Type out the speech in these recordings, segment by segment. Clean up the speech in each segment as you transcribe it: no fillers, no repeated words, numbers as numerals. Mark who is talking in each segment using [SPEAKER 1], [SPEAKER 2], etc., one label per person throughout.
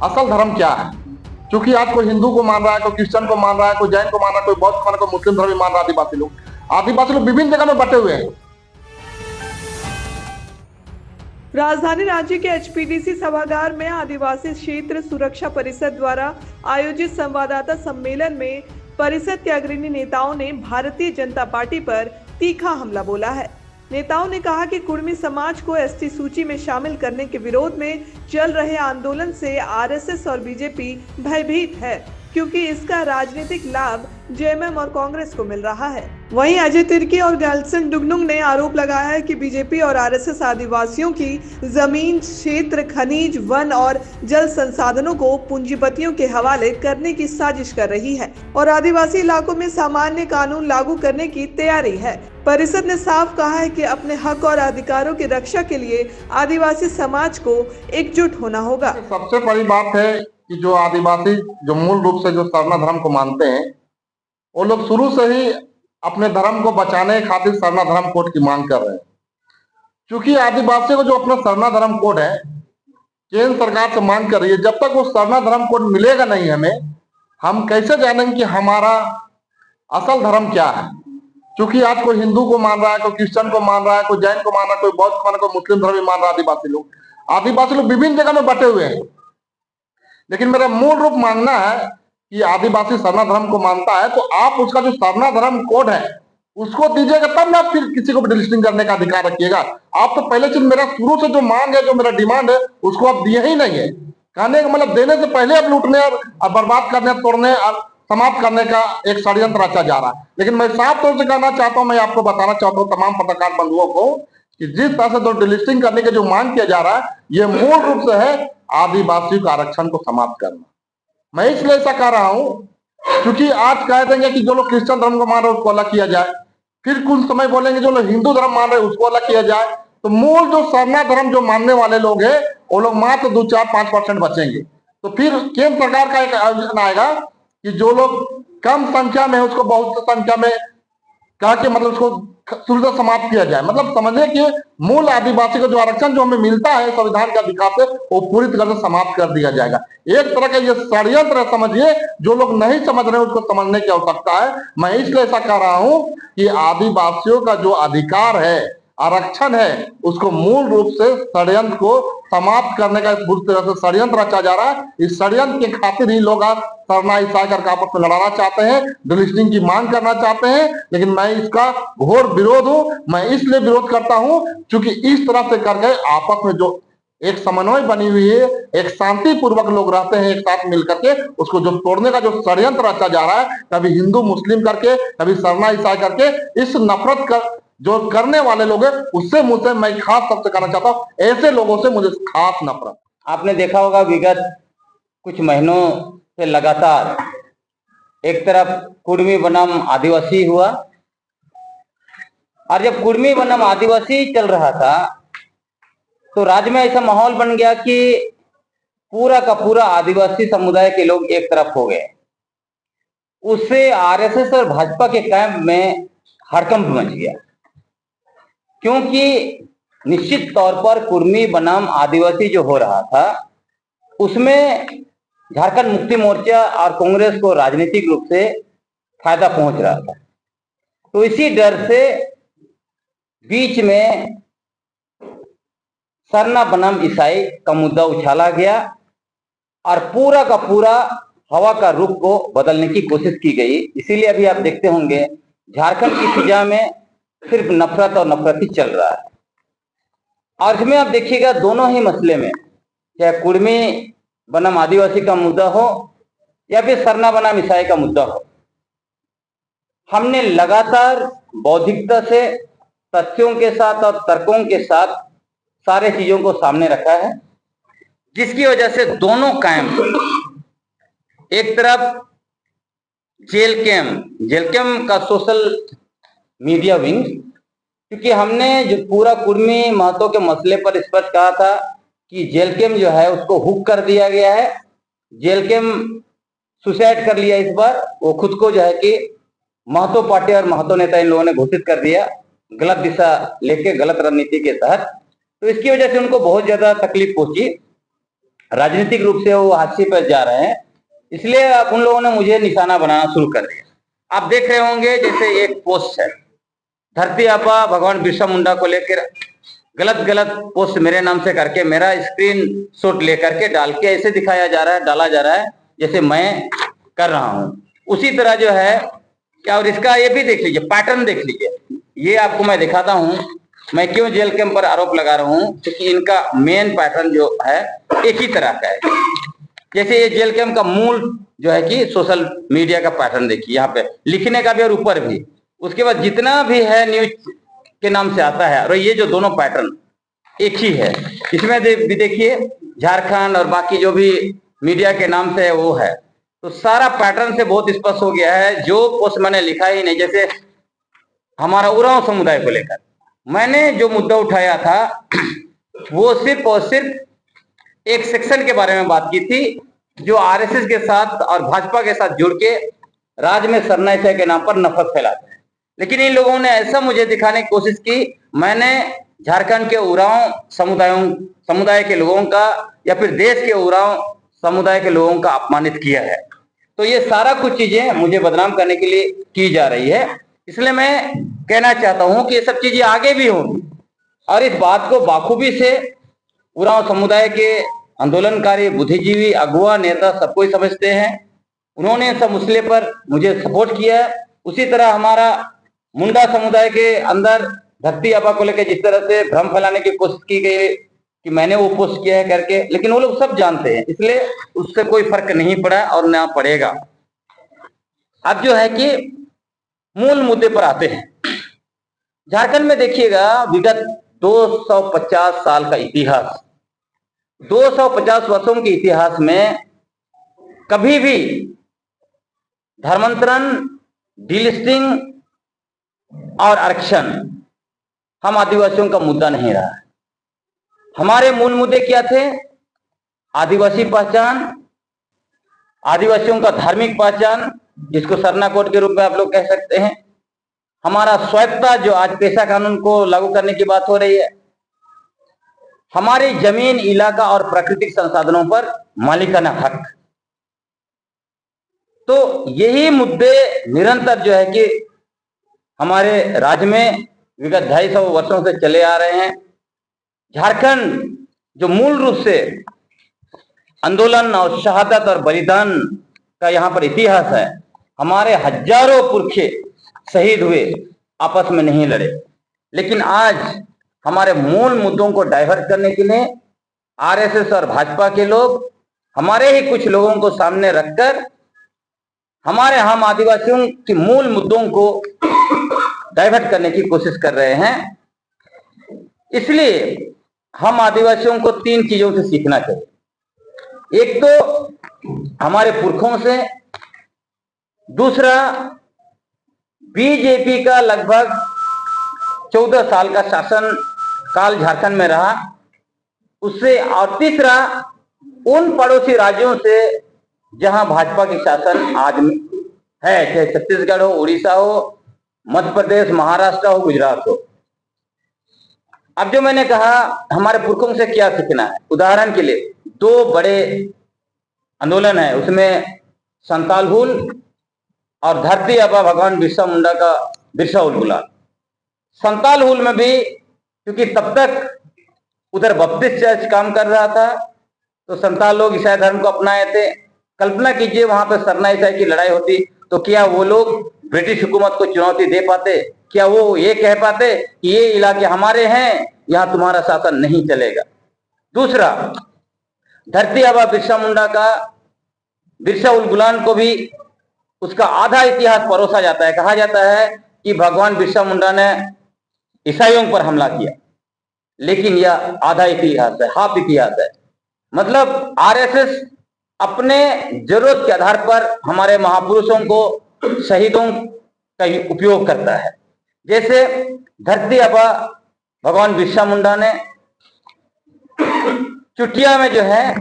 [SPEAKER 1] असल धर्म क्या है। क्योंकि आज कोई हिंदू को मान रहा है, कोई क्रिश्चियन को मान रहा है, कोई जैन को मान रहा है, कोई बौद्ध को मान रहा है, कोई मुस्लिम धर्म भी मान रहा है। आदिवासी लोग विभिन्न जगह में बटे हुए हैं।
[SPEAKER 2] राजधानी रांची के एचपीडीसी सभागार में आदिवासी क्षेत्र सुरक्षा परिषद द्वारा आयोजित संवाददाता सम्मेलन में परिषद के अग्रणी नेताओं ने भारतीय जनता पार्टी पर तीखा हमला बोला है। नेताओं ने कहा कि कुर्मी समाज को एसटी सूची में शामिल करने के विरोध में चल रहे आंदोलन से आरएसएस और बीजेपी भयभीत है, क्योंकि इसका राजनीतिक लाभ जेएमएम और कांग्रेस को मिल रहा है। वहीं अजय तिर्की और गैल्सन डुगनुंग ने आरोप लगाया है कि बीजेपी और आरएसएस आदिवासियों की जमीन, क्षेत्र, खनिज, वन और जल संसाधनों को पूंजीपतियों के हवाले करने की साजिश कर रही है और आदिवासी इलाकों में सामान्य कानून लागू करने की तैयारी है। परिषद ने साफ कहा है कि अपने हक और अधिकारों की रक्षा के लिए आदिवासी समाज को एकजुट होना होगा।
[SPEAKER 1] सबसे बड़ी बात है कि जो आदिवासी जो मूल रूप से जो सरना धर्म को मानते हैं, वो लोग शुरू से ही अपने धर्म को बचाने खातिर सरना धर्म कोड की मांग कर रहे हैं। क्योंकि आदिवासी को जो अपना सरना धर्म कोड है, केंद्र सरकार से मांग कर रही है, जब तक वो सरना धर्म कोड मिलेगा नहीं हमें, हम कैसे जानेंगे कि हमारा असल धर्म क्या है। क्योंकि आज कोई हिंदू को मान रहा है, कोई क्रिश्चियन को मान रहा है, कोई जैन को मान रहा है, कोई बौद्ध को मान रहा है, कोई मुस्लिम धर्म भी मान रहा है। आदिवासी लोग विभिन्न जगह में बटे हुए हैं। लेकिन मेरा मूल रूप मानना है कि आदिवासी सरना धर्म को मानता है, तो आप उसका जो सरना धर्म कोड है उसको दीजिएगा, तब ना फिर किसी को भी डिलिस्टिंग करने का अधिकार रखिएगा। आप तो पहले चीज मेरा शुरू से जो मांग है, जो मेरा डिमांड है, उसको आप दिए ही नहीं है। कहने का मतलब देने से पहले आप लूटने और बर्बाद करने, तोड़ने और समाप्त करने का एक षड्यंत्र रचा जा रहा है। लेकिन मैं साफ तौर से कहना चाहता हूं, मैं आपको बताना चाहता हूं तमाम पत्रकार बंधुओं को कि जिस तरह से जो डिलिस्टिंग करने के जो मांग किया जा रहा है, ये मूल रूप से है आदिवासियों का आरक्षण को समाप्त करना। मैं इसलिए ऐसा कह रहा हूं क्योंकि आज कह देंगे कि जो लोग क्रिश्चियन धर्म को मान रहे हैं उसको अलग किया जाए, फिर कुछ समय बोलेंगे जो लोग हिंदू धर्म मान रहे हैं उसको अलग किया जाए। तो मूल जो सरना धर्म जो मानने वाले लोग हैं, वो लोग मात्र 2-4-5% बचेंगे। तो फिर केंद्र सरकार का एक आयोजन आएगा कि जो लोग कम संख्या में उसको बहुत संख्या में कहा कि मतलब उसको शुरू से समाप्त किया जाए। मतलब समझे कि मूल आदिवासी को जो आरक्षण जो हमें मिलता है संविधान के अधिकार से, वो पूरी तरह से समाप्त कर दिया जाएगा। एक तरह का ये षड्यंत्र समझिए, जो लोग नहीं समझ रहे हैं उसको समझने की आवश्यकता है। मैं इसलिए ऐसा कह रहा हूं कि आदिवासियों का जो अधिकार है, आरक्षण है, उसको मूल रूप से षड्यंत्र को समाप्त करने का पूरी तरह से षड्यंत्र रचा जा रहा है। इस षड्यंत्र के खातिर ही लोग आज सरना ईसाई करके आपस में लड़ाना चाहते हैं, डिलिस्टिंग की मांग करना चाहते हैं। लेकिन मैं इसका घोर विरोध हूं। मैं इसलिए विरोध करता हूं क्योंकि इस तरह से करके आपस में जो एक समन्वय बनी हुई है, एक शांतिपूर्वक लोग रहते हैं एक साथ मिलकर के, उसको जो तोड़ने का जो षड्यंत्र रचा जा रहा है, कभी हिंदू मुस्लिम करके, कभी सरना ईसाई करके, इस नफरत कर जो करने वाले लोग हैं उससे मुझसे मैं खास सबसे कहना चाहता हूँ, ऐसे लोगों से मुझे खास नफरत।
[SPEAKER 3] आपने देखा होगा विगत कुछ महीनों से लगातार एक तरफ कुर्मी बनाम आदिवासी हुआ, और जब कुर्मी बनाम आदिवासी चल रहा था तो राज्य में ऐसा माहौल बन गया कि पूरा का पूरा आदिवासी समुदाय के लोग एक तरफ हो गए। उससे आरएसएस और भाजपा के कैंप में हड़कंप मच गया, क्योंकि निश्चित तौर पर कुर्मी बनाम आदिवासी जो हो रहा था उसमें झारखंड मुक्ति मोर्चा और कांग्रेस को राजनीतिक रूप से फायदा पहुंच रहा था। तो इसी डर से बीच में सरना बनाम ईसाई का मुद्दा उछाला गया और पूरा का पूरा हवा का रुख को बदलने की कोशिश की गई। इसीलिए अभी आप देखते होंगे झारखंड की फिजा में सिर्फ नफरत और नफरत ही चल रहा है। और इसमें आप देखिएगा दोनों ही मसले में, चाहे कुर्मी बनाम आदिवासी का मुद्दा हो या फिर सरना बनाम ईसाई का मुद्दा हो, हमने लगातार बौद्धिकता से, तथ्यों के साथ और तर्कों के साथ सारे चीजों को सामने रखा है, जिसकी वजह से दोनों कैंप, एक तरफ जेल कैंप का सोशल मीडिया विंग, क्योंकि हमने जो पूरा कुर्मी महतो के मसले पर स्पष्ट कहा था कि जेल कैंप जो है उसको हुक कर दिया गया है। जेल कैंप सुसाइड कर लिया इस बार, वो खुद को जो है कि महतो पार्टी और महतो नेता इन लोगों ने घोषित कर दिया, गलत दिशा लेके, गलत रणनीति के तहत। तो इसकी वजह से उनको बहुत ज्यादा तकलीफ पहुंची। राजनीतिक रूप से वो हाशिए पर जा रहे हैं, इसलिए अब उन लोगों ने मुझे निशाना बनाना शुरू कर दिया। आप देख रहे होंगे जैसे एक पोस्ट है, धरती आबा भगवान बिरसा मुंडा को लेकर गलत गलत पोस्ट मेरे नाम से करके मेरा स्क्रीन शॉट लेकर के डाल के ऐसे दिखाया जा रहा है, डाला जा रहा है जैसे मैं कर रहा हूं। उसी तरह जो है क्या, और इसका ये भी देख लीजिए, पैटर्न देख लीजिए, ये आपको मैं दिखाता हूं। मैं क्यों जेल कैंप पर आरोप लगा रहा हूं, क्योंकि इनका मेन पैटर्न जो है एक ही तरह का है। जैसे ये जेल कैंप का मूल जो है कि सोशल मीडिया का पैटर्न देखिए, यहाँ पे लिखने का भी और ऊपर भी, उसके बाद जितना भी है न्यूज के नाम से आता है, और ये जो दोनों पैटर्न एक ही है। इसमें भी देखिए झारखंड और बाकी जो भी मीडिया के नाम से है वो है, तो सारा पैटर्न से बहुत स्पष्ट हो गया है। जो पोस्ट मैंने लिखा ही नहीं, जैसे हमारा उरांव समुदाय को लेकर मैंने जो मुद्दा उठाया था वो सिर्फ और सिर्फ एक सेक्शन के बारे में बात की थी, जो आरएसएस के साथ और भाजपा के साथ जुड़ के राज्य में सरनाईचाई के नाम पर नफरत फैलाते हैं। लेकिन इन लोगों ने ऐसा मुझे दिखाने की कोशिश की, मैंने झारखंड के उरांव समुदाय के लोगों का या फिर देश के उरांव समुदाय के लोगों का अपमानित किया है। तो ये सारा कुछ चीजें मुझे बदनाम करने के लिए की जा रही है। इसलिए मैं कहना चाहता हूं कि ये सब चीजें आगे भी होंगी, और इस बात को बाखूबी से उरांव समुदाय के आंदोलनकारी, बुद्धिजीवी, अगुआ, नेता सब कोई समझते हैं। उन्होंने सब मसले पर मुझे सपोर्ट किया है। उसी तरह हमारा मुंडा समुदाय के अंदर धरती आबा को लेकर जिस तरह से भ्रम फैलाने की कोशिश की गई कि मैंने वो पोस्ट किया है करके, लेकिन वो लोग सब जानते हैं, इसलिए उससे कोई फर्क नहीं पड़ा और ना पड़ेगा। अब जो है कि मूल मुद्दे पर आते हैं। झारखंड में देखिएगा विगत 250 साल का इतिहास, 250 वर्षों के इतिहास में कभी भी धर्मांतरण, डिलिस्टिंग और आरक्षण हम आदिवासियों का मुद्दा नहीं रहा है। हमारे मूल मुद्दे क्या थे? आदिवासी पहचान, आदिवासियों का धार्मिक पहचान, जिसको सरना कोड के रूप में आप लोग कह सकते हैं, हमारा स्वायत्तता जो आज पेशा कानून को लागू करने की बात हो रही है, हमारी जमीन, इलाका और प्राकृतिक संसाधनों पर मालिकाना हक। तो यही मुद्दे निरंतर जो है कि हमारे राज्य में विगत 250 वर्षों से चले आ रहे हैं। झारखंड जो मूल रूप से आंदोलन और शहादत और बलिदान का यहाँ पर इतिहास है, हमारे हजारों पुरखे शहीद हुए, आपस में नहीं लड़े। लेकिन आज हमारे मूल मुद्दों को डाइवर्ट करने के लिए आरएसएस और भाजपा के लोग हमारे ही कुछ लोगों को सामने रखकर हमारे हम आदिवासियों के मूल मुद्दों को डाइवर्ट करने की कोशिश कर रहे हैं। इसलिए हम आदिवासियों को 3 चीजों से सीखना चाहिए। एक तो हमारे पुरखों से, दूसरा बीजेपी का लगभग 14 साल का शासन काल झारखंड में रहा उससे, और तीसरा उन पड़ोसी राज्यों से जहां भाजपा की शासन आज है, चाहे छत्तीसगढ़ हो, उड़ीसा हो, मध्य प्रदेश, महाराष्ट्र हो, गुजरात हो। अब जो मैंने कहा हमारे पुरखों से क्या सीखना है, उदाहरण के लिए 2 बड़े आंदोलन है, उसमें संताल हुल और धरती आबा भगवान बिरसा मुंडा का बिरसा उलगुलान। संताल हुल में भी क्योंकि तब तक उधर बप्तिस्ट चर्च काम कर रहा था, तो संताल लोग ईसाई धर्म को अपनाए थे। कल्पना कीजिए वहां पर सरना ईसाई की लड़ाई होती तो क्या वो लोग ब्रिटिश हुकूमत को चुनौती दे पाते? क्या वो ये कह पाते कि ये इलाके हमारे हैं, यहां तुम्हारा शासन नहीं चलेगा? दूसरा, धरती आबा बिरसा मुंडा का बिरसा उलगुलान को भी उसका आधा इतिहास परोसा जाता है। कहा जाता है कि भगवान बिरसा मुंडा ने ईसाइयों पर हमला किया, लेकिन यह आधा इतिहास है, हाफ इतिहास है। मतलब आरएसएस अपने जरूरत के आधार पर हमारे महापुरुषों को, शहीदों का उपयोग करता है। जैसे धरती आबा भगवान बिरसा मुंडा ने चुटिया में जो है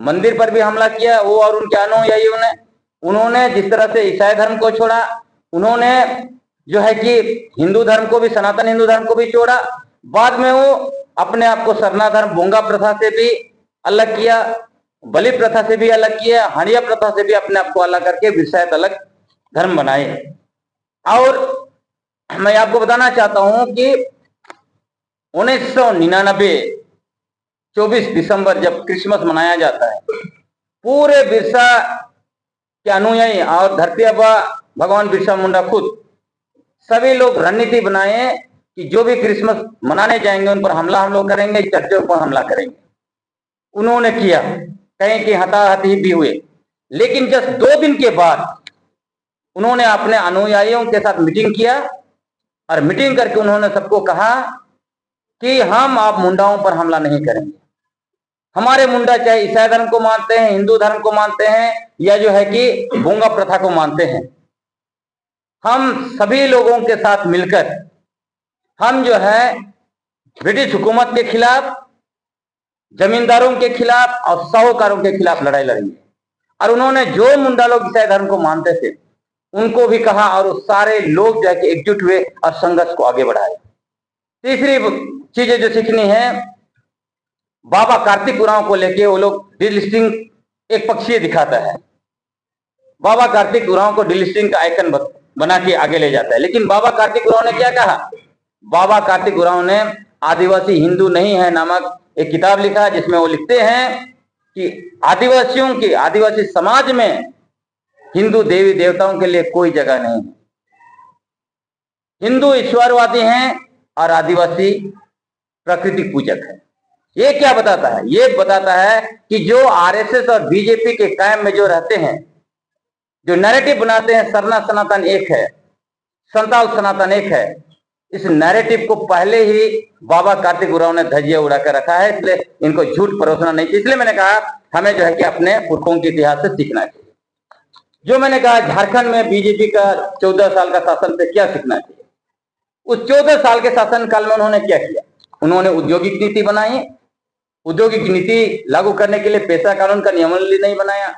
[SPEAKER 3] मंदिर पर भी हमला किया, वो और उनके अनुयायियों ने। उन्होंने जिस तरह से ईसाई धर्म को छोड़ा, उन्होंने जो है कि हिंदू धर्म को भी, सनातन हिंदू धर्म को भी छोड़ा। बाद में वो अपने आप को सरना धर्म, बोंगा प्रथा से भी अलग किया, बलि प्रथा से भी अलग किया, हड़िया प्रथा से भी अपने आप को अलग करके विरसायत अलग धर्म बनाए। और मैं आपको बताना चाहता हूं कि 1999 24 दिसंबर जब क्रिसमस मनाया जाता है, पूरे बिरसा के अनुयायी और धरती आबा भगवान बिरसा मुंडा खुद सभी लोग रणनीति बनाए कि जो भी क्रिसमस मनाने जाएंगे उन पर हम लोग करेंगे, चर्चों पर हमला करेंगे। उन्होंने किया, कहीं की हताहती भी हुए, लेकिन जस्ट 2 दिन के बाद उन्होंने अपने अनुयायियों के साथ मीटिंग किया और मीटिंग करके उन्होंने सबको कहा कि हम आप मुंडाओं पर हमला नहीं करेंगे। हमारे मुंडा चाहे ईसाई धर्म को मानते हैं, हिंदू धर्म को मानते हैं, या जो है कि बोंगा प्रथा को मानते हैं, हम सभी लोगों के साथ मिलकर हम जो है ब्रिटिश हुकूमत के खिलाफ, जमींदारों के खिलाफ और साहूकारों के खिलाफ लड़ाई लड़ेंगे। और उन्होंने जो मुंडा लोग ईसाई धर्म को मानते थे उनको भी कहा, और वो सारे लोग जाके एकजुट हुए और संघर्ष को आगे बढ़ाए। तीसरी चीजें जो सीखनी है, बाबा कार्तिक उरांव को लेके वो लोग डिलिस्टिंग एक पक्षीय दिखाता है। बाबा कार्तिक उरांव को डिलिस्टिंग का आइकन बना के आगे ले जाता है। लेकिन बाबा कार्तिक उरांव ने क्या कहा? बाबा कार्तिक उरांव ने आदिवासी हिंदू नहीं है नामक एक किताब लिखा, जिसमें वो लिखते हैं कि आदिवासियों की, आदिवासी समाज में हिंदू देवी देवताओं के लिए कोई जगह नहीं है। हिंदू ईश्वरवादी हैं और आदिवासी प्रकृति पूजक है। ये क्या बताता है? ये बताता है कि जो आरएसएस और बीजेपी के कायम में जो रहते हैं, जो नैरेटिव बनाते हैं सरना सनातन एक है, संताल सनातन एक है, इस नैरेटिव को पहले ही बाबा कार्तिक उरांव ने धजिया उड़ाकर रखा है, इसलिए इनको झूठ परोसना नहीं चाहिए। इसलिए मैंने कहा हमें जो है कि अपने पुरखों के इतिहास से सीखना चाहिए। जो मैंने कहा झारखंड में बीजेपी का 14 साल का शासन से क्या सीखना चाहिए, उस 14 साल के शासन काल में उन्होंने क्या किया? उन्होंने औद्योगिक नीति बनाई, औद्योगिक नीति लागू करने के लिए पेशा कानून का नियमावली नहीं बनाया।